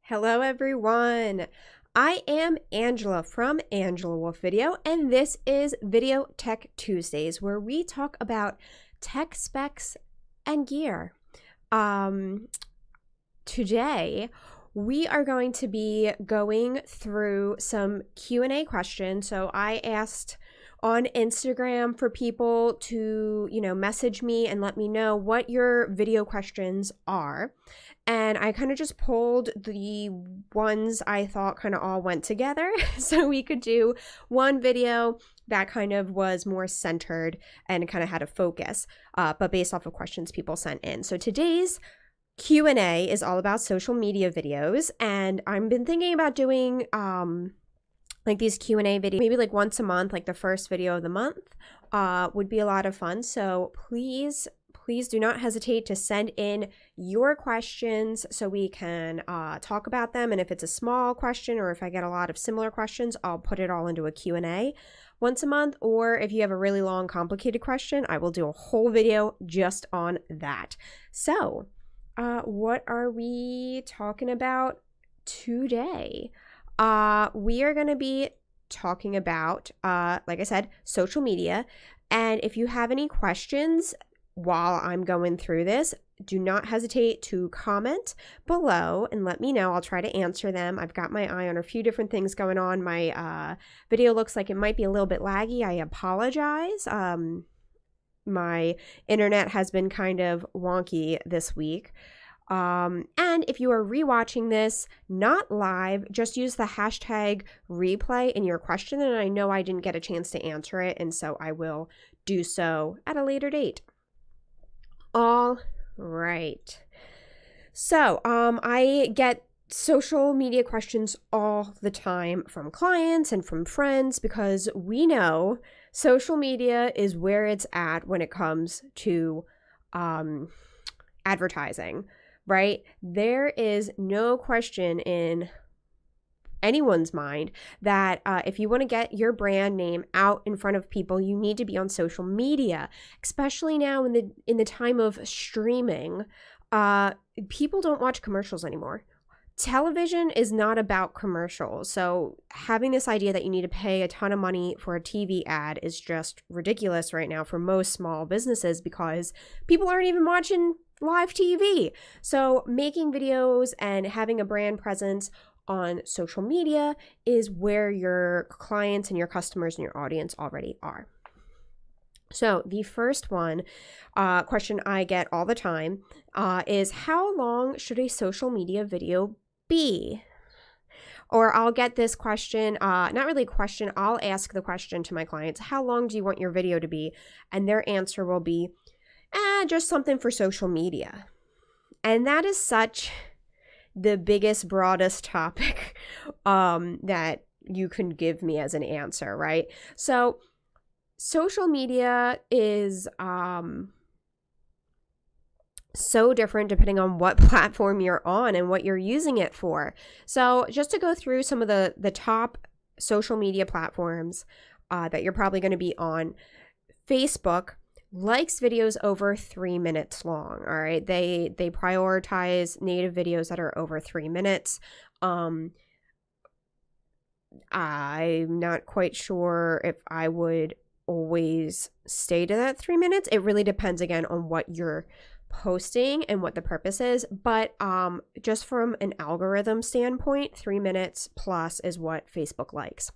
Hello everyone. I am Angela from Angela Wolf Video, and this is Video Tech Tuesdays, where we talk about tech specs and gear. Today we are going to be going through some Q&A questions. So I asked on Instagram for people to, message me and let me know what your video questions are. And I kind of just pulled the ones I thought kind of all went together so we could do one video that kind of was more centered and kind of had a focus, but based off of questions people sent in. So today's Q&A is all about social media videos, and I've been thinking about doing like these Q&A videos, maybe like once a month, like the first video of the month would be a lot of fun. So please do not hesitate to send in your questions so we can talk about them. And if it's a small question or if I get a lot of similar questions, I'll put it all into a Q&A once a month. Or if you have a really long, complicated question, I will do a whole video just on that. So what are we talking about today? We are going to be talking about, like I said, social media. And if you have any questions while I'm going through this, do not hesitate to comment below and let me know. I'll try to answer them. I've got my eye on a few different things going on. My video looks like it might be a little bit laggy. I apologize. My internet has been kind of wonky this week. And if you are rewatching this, not live, just use the hashtag replay in your question. And I know I didn't get a chance to answer it, and so I will do so at a later date. All right. So, I get social media questions all the time from clients and from friends because we know social media is where it's at when it comes to advertising, right? There is no question in anyone's mind that if you want to get your brand name out in front of people, you need to be on social media, especially now in the time of streaming. People don't watch commercials anymore. Television is not about commercials. So having this idea that you need to pay a ton of money for a TV ad is just ridiculous right now for most small businesses because people aren't even watching live TV. So making videos and having a brand presence on social media is where your clients and your customers and your audience already are. So the first question I get all the time is, how long should a social media video be? Or I'll get this question, not really a question, I'll ask the question to my clients, how long do you want your video to be? And their answer will be, just something for social media. And that is such the biggest, broadest topic that you can give me as an answer, right? So social media is so different depending on what platform you're on and what you're using it for. So just to go through some of the top social media platforms that you're probably going to be on, Facebook likes videos over 3 minutes long. All right. They prioritize native videos that are over 3 minutes. I'm not quite sure if I would always stay to that 3 minutes. It really depends again on what you're posting and what the purpose is. But just from an algorithm standpoint, 3 minutes plus is what Facebook likes.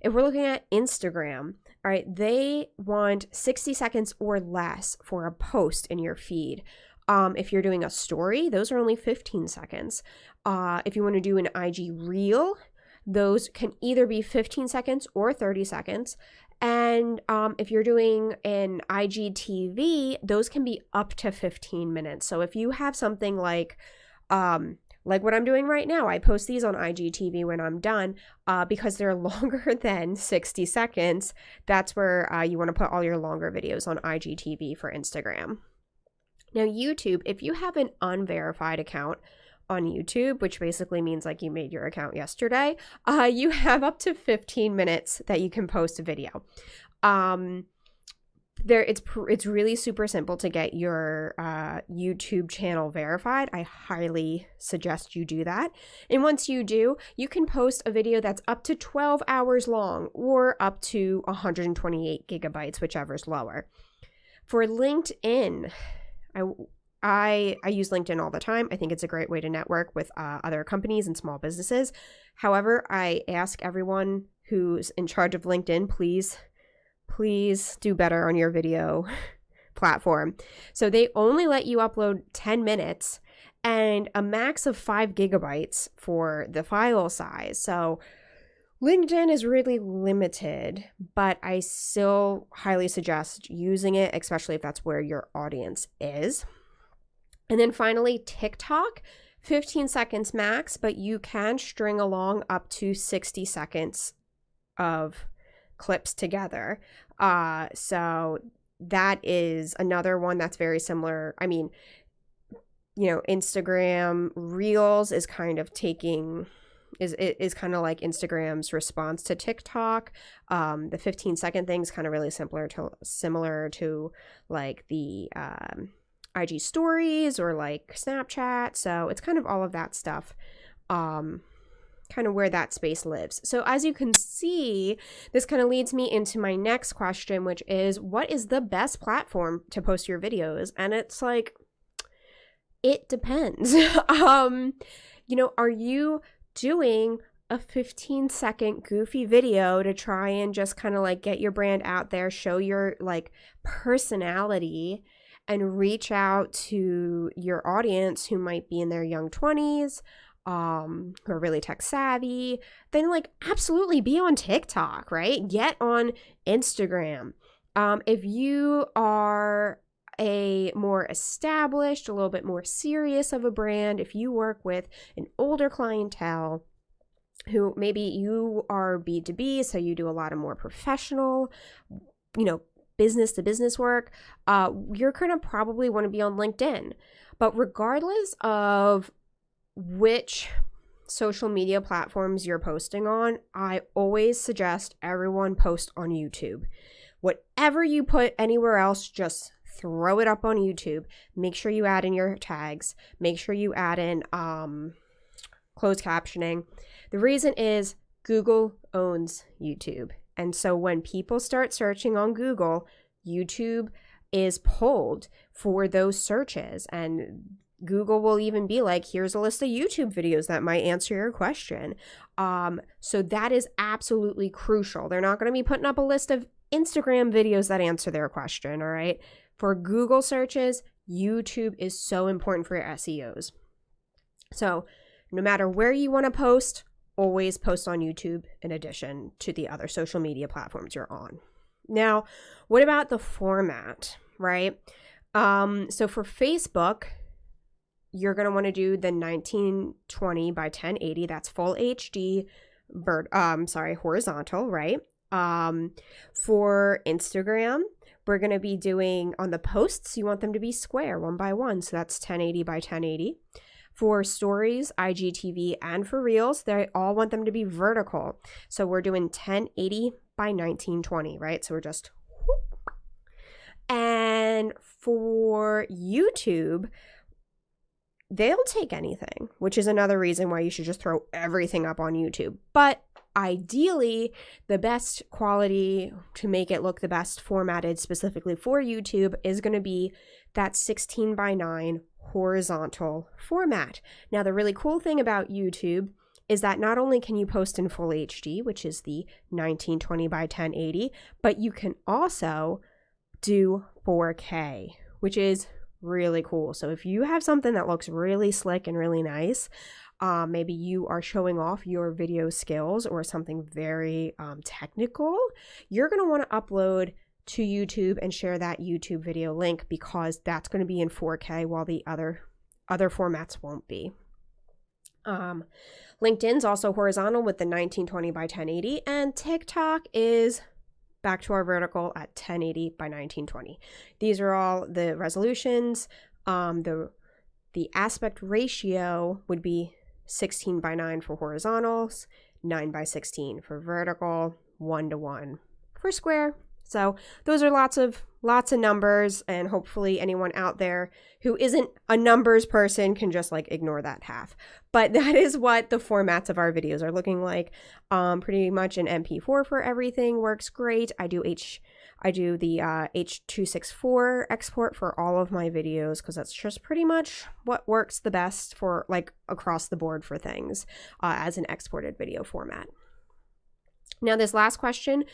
If we're looking at Instagram, all right, they want 60 seconds or less for a post in your feed. If you're doing a story, those are only 15 seconds. If you want to do an IG reel, those can either be 15 seconds or 30 seconds. And if you're doing an IGTV, those can be up to 15 minutes. So if you have something like what I'm doing right now, I post these on IGTV when I'm done because they're longer than 60 seconds. That's where you want to put all your longer videos on IGTV for Instagram. Now, YouTube, if you have an unverified account on YouTube, which basically means like you made your account yesterday, you have up to 15 minutes that you can post a video. it's really super simple to get your YouTube channel verified. I highly suggest you do that. And once you do, you can post a video that's up to 12 hours long or up to 128 gigabytes, whichever's lower. For LinkedIn, I use LinkedIn all the time. I think it's a great way to network with other companies and small businesses. However, I ask everyone who's in charge of LinkedIn, please do better on your video platform. So they only let you upload 10 minutes and a max of 5 gigabytes for the file size. So LinkedIn is really limited, but I still highly suggest using it, especially if that's where your audience is. And then finally, TikTok, 15 seconds max, but you can string along up to 60 seconds of clips together. So that is another one that's very similar. I mean, Instagram Reels is kind of is kind of like Instagram's response to TikTok. The 15-second thing is kind of really similar to like the IG stories or like Snapchat. So it's kind of all of that stuff. Kind of where that space lives. So as you can see, this kind of leads me into my next question, which is, what is the best platform to post your videos? And it's like, it depends. Are you doing a 15-second goofy video to try and just kind of like get your brand out there, show your like personality, and reach out to your audience who might be in their young 20s, who are really tech savvy? Then like absolutely be on TikTok, right? Get on Instagram. If you are a more established, a little bit more serious of a brand, if you work with an older clientele who maybe you are B2B, so you do a lot of more professional, business to business work, you're going to probably want to be on LinkedIn. But regardless of which social media platforms you're posting on, I always suggest everyone post on YouTube. Whatever you put anywhere else, just throw it up on YouTube. Make sure you add in your tags. Make sure you add in closed captioning. The reason is Google owns YouTube. And so when people start searching on Google, YouTube is pulled for those searches. And Google will even be like, here's a list of YouTube videos that might answer your question. So that is absolutely crucial. They're not going to be putting up a list of Instagram videos that answer their question, all right? For Google searches, YouTube is so important for your SEOs. So no matter where you want to post, always post on YouTube in addition to the other social media platforms you're on. Now, what about the format, right? So for Facebook, you're going to want to do the 1920 by 1080. That's full HD, horizontal, right? For Instagram, we're going to be doing on the posts, you want them to be square, 1 by 1. So that's 1080 by 1080. For stories, IGTV, and for Reels, they all want them to be vertical. So we're doing 1080 by 1920, right? So we're just whoop. And for YouTube, they'll take anything, which is another reason why you should just throw everything up on YouTube. But ideally, the best quality to make it look the best formatted specifically for YouTube is going to be that 16 by 9 horizontal format. Now, the really cool thing about YouTube is that not only can you post in full HD, which is the 1920 by 1080, but you can also do 4K, which is really cool. So if you have something that looks really slick and really nice, maybe you are showing off your video skills or something very technical, you're going to want to upload to YouTube and share that YouTube video link, because that's going to be in 4K while the other formats won't be. LinkedIn's also horizontal with the 1920 by 1080, and TikTok is back to our vertical at 1080 by 1920. These are all the resolutions. The aspect ratio would be 16 by 9 for horizontals, 9 by 16 for vertical, 1:1 for square, So those are lots of numbers, and hopefully anyone out there who isn't a numbers person can just like ignore that half. But that is what the formats of our videos are looking like. Pretty much an MP4 for everything works great. I do the H.264 export for all of my videos because that's just pretty much what works the best for like across the board for things as an exported video format. Now, this last question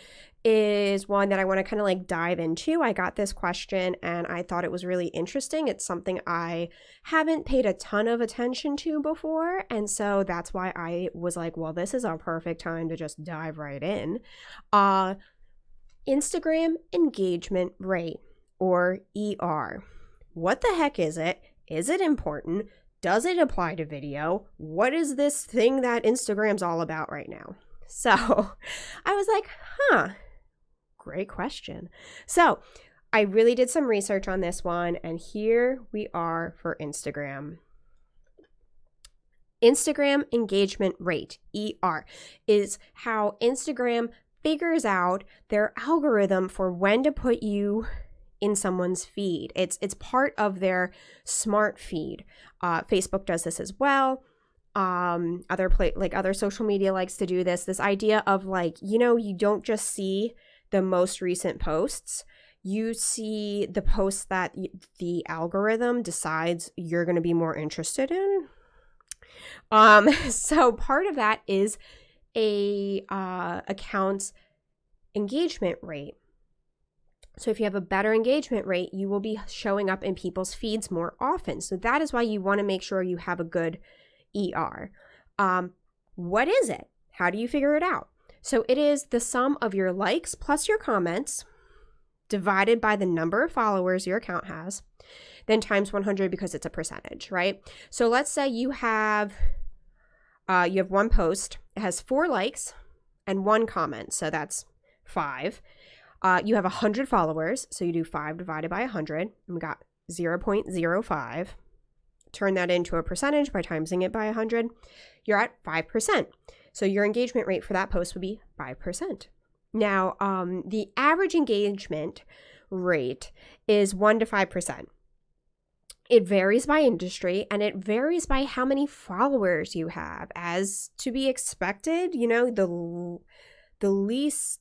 is one that I want to kind of like dive into. I got this question and I thought it was really interesting. It's something I haven't paid a ton of attention to before. And so that's why I was like, well, this is a perfect time to just dive right in. Instagram engagement rate, or ER. What the heck is it? Is it important? Does it apply to video? What is this thing that Instagram's all about right now? So I was like, great question. So I really did some research on this one, and here we are for Instagram. Instagram engagement rate, ER, is how Instagram figures out their algorithm for when to put you in someone's feed. It's part of their smart feed. Facebook does this as well. Other social media likes to do this idea of like, you don't just see the most recent posts, you see the posts that the algorithm decides you're going to be more interested in. So part of that is a account's engagement rate. So if you have a better engagement rate, you will be showing up in people's feeds more often. So that is why you want to make sure you have a good ER. What is it? How do you figure it out? So it is the sum of your likes plus your comments divided by the number of followers your account has, then times 100 because it's a percentage, right? So let's say you have one post, it has 4 likes and 1 comment, so that's 5. You have 100 followers, so you do 5 divided by 100, and we got 0.05. Turn that into a percentage by timesing it by 100. You're at 5%. So your engagement rate for that post would be 5%. Now, the average engagement rate is 1 to 5%. It varies by industry, and it varies by how many followers you have. As to be expected, the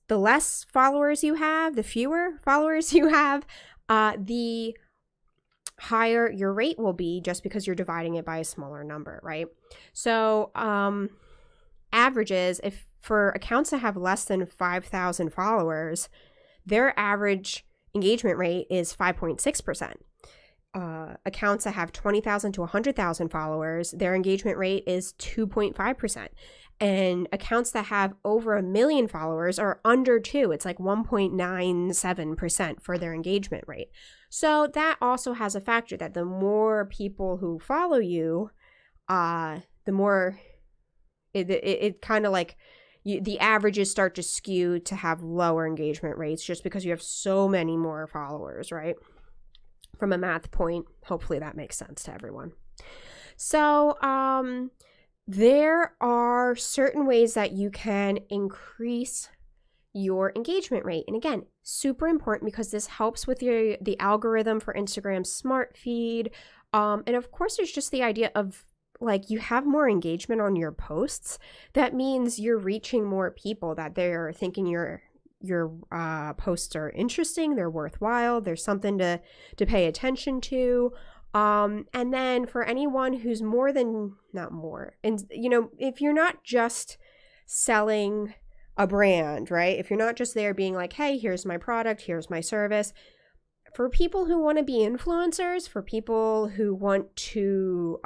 less followers you have, the fewer followers you have, the higher your rate will be, just because you're dividing it by a smaller number, right? So averages, if for accounts that have less than 5,000 followers, their average engagement rate is 5.6%. Accounts that have 20,000 to 100,000 followers, their engagement rate is 2.5%. And accounts that have over 1 million followers are under 2. It's like 1.97% for their engagement rate. So that also has a factor that the more people who follow you, the more it kind of like the averages start to skew to have lower engagement rates just because you have so many more followers, right? From a math point, hopefully that makes sense to everyone. So there are certain ways that you can increase your engagement rate. And again, super important because this helps with the algorithm for Instagram's smart feed. And of course, there's just the idea of like you have more engagement on your posts. That means you're reaching more people, that they're thinking your posts are interesting, they're worthwhile, there's something to pay attention to. And then for anyone who's if you're not just selling a brand, right? If you're not just there being like, hey, here's my product, here's my service. For people who want to be influencers, for people who want to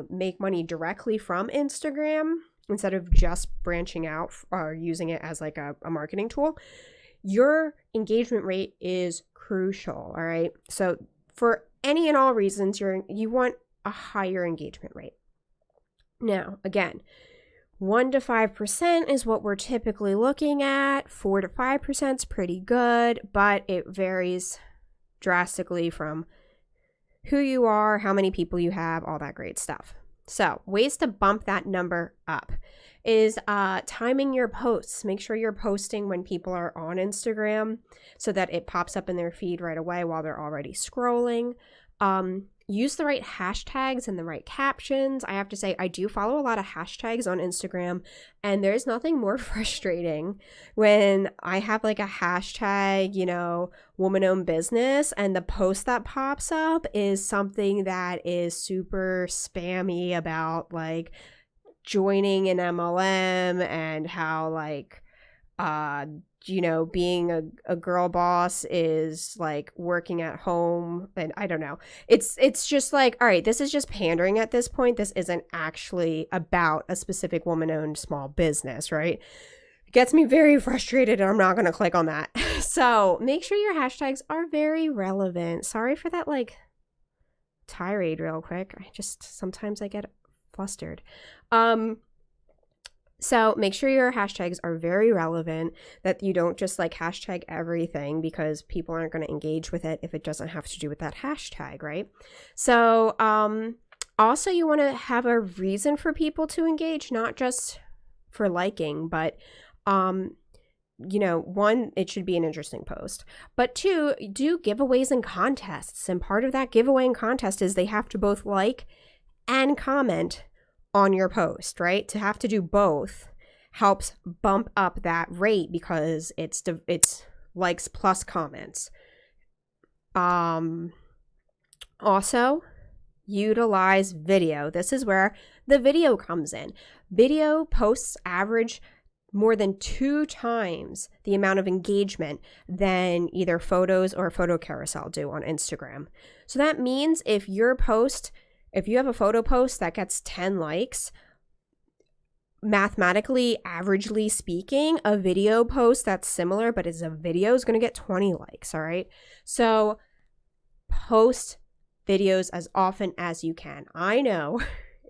make money directly from Instagram instead of just branching out or using it as like a marketing tool, your engagement rate is crucial, all right? So for any and all reasons, you want a higher engagement rate. Now, again, 1 to 5% is what we're typically looking at. 4 to 5% is pretty good, but it varies drastically from who you are, how many people you have, all that great stuff. So ways to bump that number up is timing your posts. Make sure you're posting when people are on Instagram so that it pops up in their feed right away while they're already scrolling. Use the right hashtags and the right captions. I have to say, I do follow a lot of hashtags on Instagram, and there's nothing more frustrating when I have like a hashtag, woman-owned business, and the post that pops up is something that is super spammy about like joining an MLM and how like being a girl boss is like working at home, and I don't know. It's just like, all right, this is just pandering at this point. This isn't actually about a specific woman-owned small business, right? It gets me very frustrated, and I'm not going to click on that. So make sure your hashtags are very relevant. Sorry for that like tirade real quick. Sometimes I get flustered. So make sure your hashtags are very relevant, that you don't just like hashtag everything, because people aren't going to engage with it if it doesn't have to do with that hashtag, right? So also you want to have a reason for people to engage, not just for liking, but one, it should be an interesting post, but two, do giveaways and contests. And part of that giveaway and contest is they have to both like and comment on your post, right? To have to do both helps bump up that rate because it's likes plus comments. Also, utilize video. This is where the video comes in. Video posts average more than 2 times the amount of engagement than either photos or photo carousel do on Instagram. So that means if you have a photo post that gets 10 likes, mathematically, averagely speaking, a video post that's similar but is a video is going to get 20 likes, all right? So post videos as often as you can. I know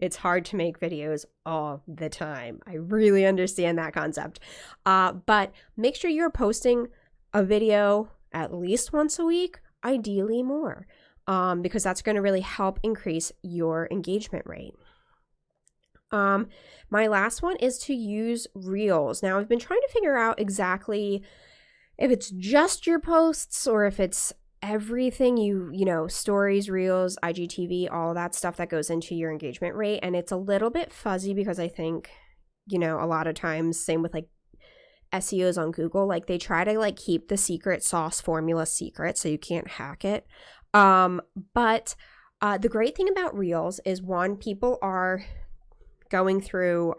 it's hard to make videos all the time. I really understand that concept. But make sure you're posting a video at least once a week, ideally more. Because that's going to really help increase your engagement rate. My last one is to use Reels. Now, I've been trying to figure out exactly if it's just your posts or if it's everything stories, Reels, IGTV, all that stuff that goes into your engagement rate. And it's a little bit fuzzy because I think, a lot of times, same with like SEOs on Google, like they try to like keep the secret sauce formula secret so you can't hack it. But the great thing about Reels is, one, people are going through,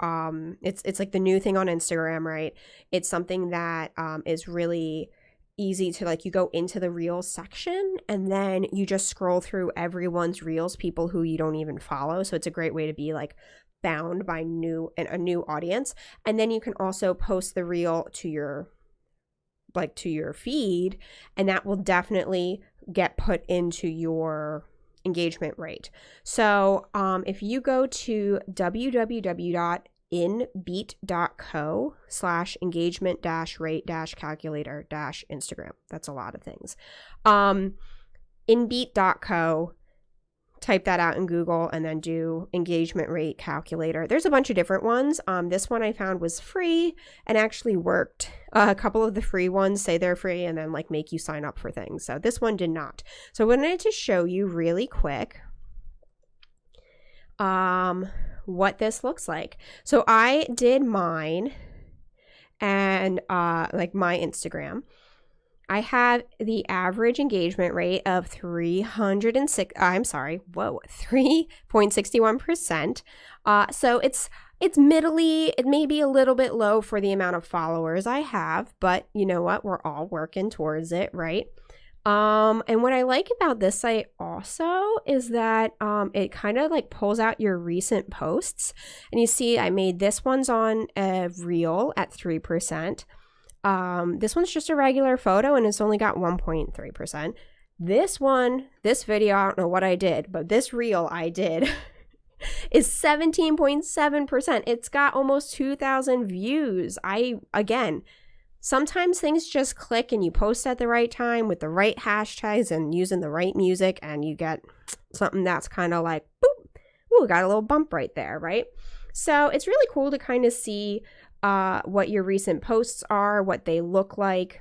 it's like the new thing on Instagram, right? It's something that is really easy to like, you go into the Reels section and then you just scroll through everyone's Reels, people who you don't even follow. So it's a great way to be like found by a new audience. And then you can also post the Reel to your feed, and that will definitely get put into your engagement rate. So if you go to www.inbeat.co/engagement-rate-calculator-Instagram, that's a lot of things. Inbeat.co, type that out in Google and then do engagement rate calculator. There's a bunch of different ones. This one I found was free and actually worked. A couple of the free ones say they're free and then like make you sign up for things. So this one did not. So I wanted to show you really quick what this looks like. So I did mine and like my Instagram. I have the average engagement rate of 3.61%. So it's middly, it may be a little bit low for the amount of followers I have, but you know what? We're all working towards it, right? And what I like about this site also is that it kind of like pulls out your recent posts. And you see I made this one's on a Reel at 3%. This one's just a regular photo and it's only got 1.3%. This video, I don't know what I did, but this Reel I did is 17.7%. It's got almost 2,000 views. Again, sometimes things just click and you post at the right time with the right hashtags and using the right music and you get something that's kind of like, boop, ooh, got a little bump right there, right? So it's really cool to kind of see what your recent posts are, what they look like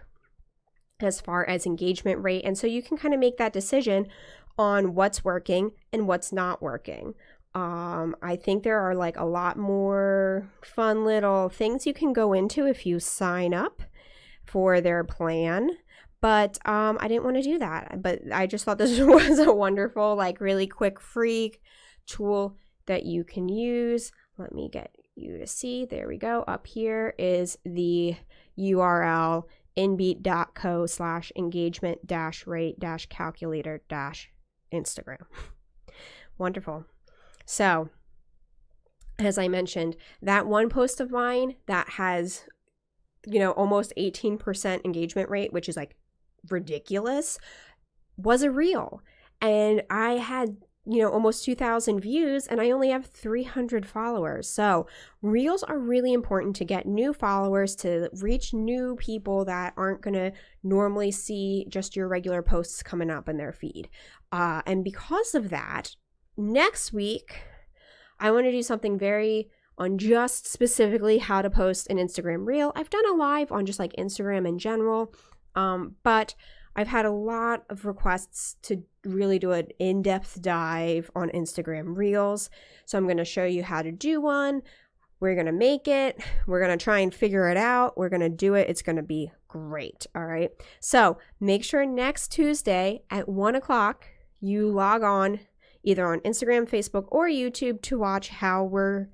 as far as engagement rate. And so you can kind of make that decision on what's working and what's not working. I think there are like a lot more fun little things you can go into if you sign up for their plan. But I didn't want to do that. But I just thought this was a wonderful, like really quick free tool that you can use. Let me get you to see. There we go. Up here is the URL, inbeat.co/engagement-rate-calculator-Instagram. Wonderful. So, as I mentioned, that one post of mine that has, almost 18% engagement rate, which is like ridiculous, was a reel. And I had, almost 2,000 views, and I only have 300 followers. So reels are really important to get new followers, to reach new people that aren't going to normally see just your regular posts coming up in their feed. And because of that, next week, I want to do something on just specifically how to post an Instagram reel. I've done a live on just like Instagram in general, but I've had a lot of requests to really do an in-depth dive on Instagram reels. So I'm going to show you how to do one. We're going to make it. We're going to try and figure it out. We're going to do it. It's going to be great. All right. So make sure next Tuesday at 1:00, you log on either on Instagram, Facebook, or YouTube to watch how we're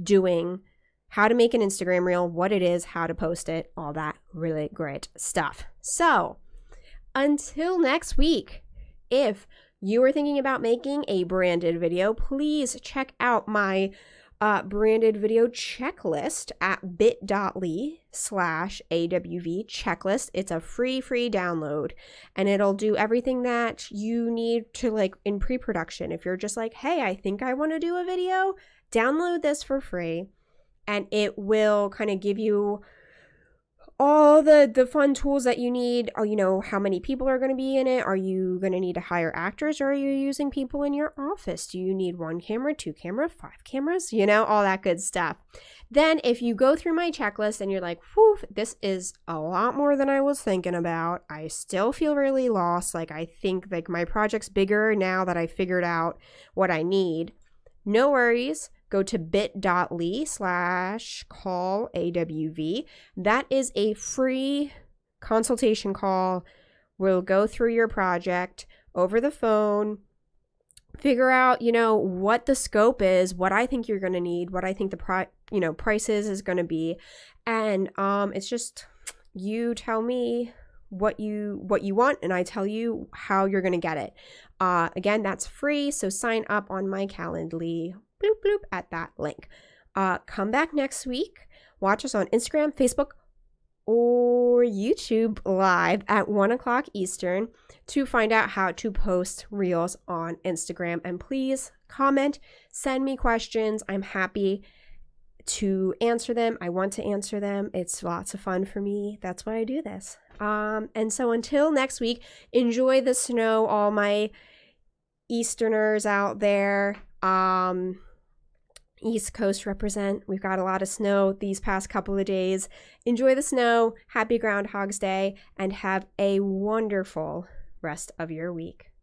doing how to make an Instagram reel, what it is, how to post it, all that really great stuff. So until next week, if you are thinking about making a branded video, please check out my branded video checklist at bit.ly/AWV checklist. It's a free download, and it'll do everything that you need to like in pre-production. If you're just like, hey, I think I want to do a video, download this for free, and it will kind of give you all the fun tools that you need. How many people are going to be in it? Are you going to need to hire actors, or are you using people in your office? Do you need 1 camera, 2 cameras, 5 cameras? All that good stuff. Then if you go through my checklist and you're like, whew, this is a lot more than I was thinking about. I still feel really lost. Like I think like my project's bigger now that I figured out what I need. No worries. Go to bit.ly/call-AWV. That is a free consultation call. We'll go through your project over the phone, figure out, what the scope is, what I think you're going to need, what I think the prices is going to be. And it's just you tell me what you want, and I tell you how you're going to get it. Again, that's free. So sign up on my Calendly. Bloop, bloop, at that link. Come back next week. Watch us on Instagram, Facebook, or YouTube live at 1:00 Eastern to find out how to post reels on Instagram. And please comment, send me questions. I'm happy to answer them. I want to answer them. It's lots of fun for me. That's why I do this. And so until next week, enjoy the snow, all my Easterners out there. East Coast represent. We've got a lot of snow these past couple of days. Enjoy the snow. Happy Groundhog's Day, and have a wonderful rest of your week.